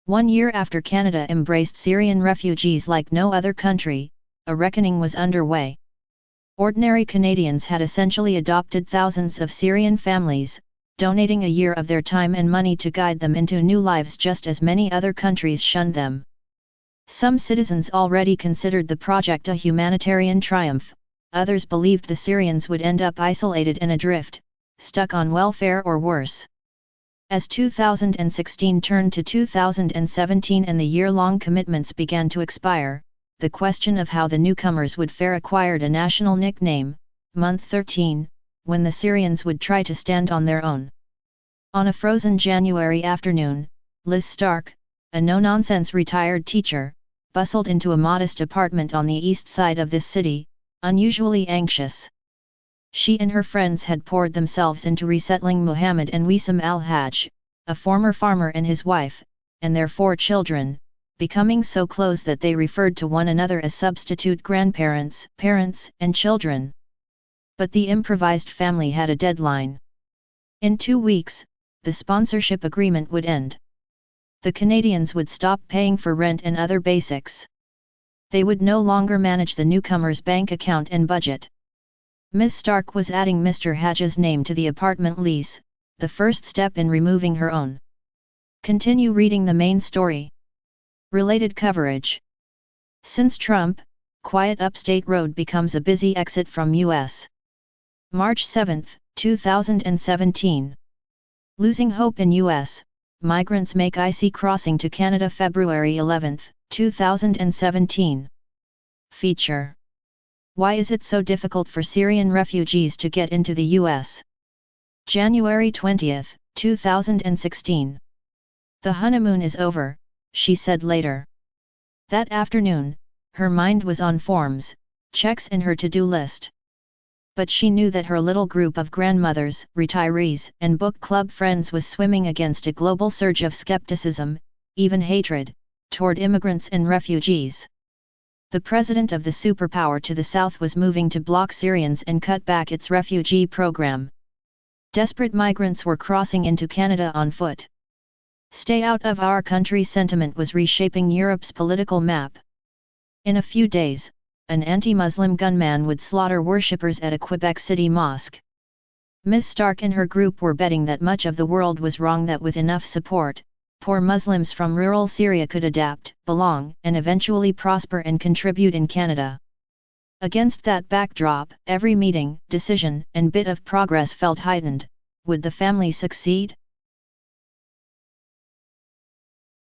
1 year after Canada embraced Syrian refugees like no other country, a reckoning was underway. Ordinary Canadians had essentially adopted thousands of Syrian families, donating a year of their time and money to guide them into new lives just as many other countries shunned them. Some citizens already considered the project a humanitarian triumph, others believed the Syrians would end up isolated and adrift, stuck on welfare or worse. As 2016 turned to 2017 and the year-long commitments began to expire, the question of how the newcomers would fare acquired a national nickname, Month 13, when the Syrians would try to stand on their own. On a frozen January afternoon, Liz Stark, a no-nonsense retired teacher, bustled into a modest apartment on the east side of this city, unusually anxious. She and her friends had poured themselves into resettling Muhammad and Wissam al-Hajj, a former farmer and his wife, and their 4 children, becoming so close that they referred to one another as substitute grandparents, parents, and children. But the improvised family had a deadline. In 2 weeks, the sponsorship agreement would end. The Canadians would stop paying for rent and other basics. They would no longer manage the newcomers' bank account and budget. Ms. Stark was adding Mr. Hajj's name to the apartment lease, the first step in removing her own. Continue reading the main story. Related coverage. Since Trump, quiet Upstate Road becomes a busy exit from U.S. March 7, 2017. Losing hope in U.S., migrants make icy crossing to Canada February 11, 2017. Feature. Why is it so difficult for Syrian refugees to get into the U.S.? January 20, 2016. The honeymoon is over, she said later. That afternoon, her mind was on forms, checks in her to-do list. But she knew that her little group of grandmothers, retirees, and book club friends was swimming against a global surge of skepticism, even hatred, toward immigrants and refugees. The president of the superpower to the south was moving to block Syrians and cut back its refugee program. Desperate migrants were crossing into Canada on foot. Stay out of our country sentiment was reshaping Europe's political map. In a few days, an anti-Muslim gunman would slaughter worshippers at a Quebec City mosque. Ms. Stark and her group were betting that much of the world was wrong, that with enough support, poor Muslims from rural Syria could adapt, belong, and eventually prosper and contribute in Canada. Against that backdrop, every meeting, decision, and bit of progress felt heightened. Would the family succeed?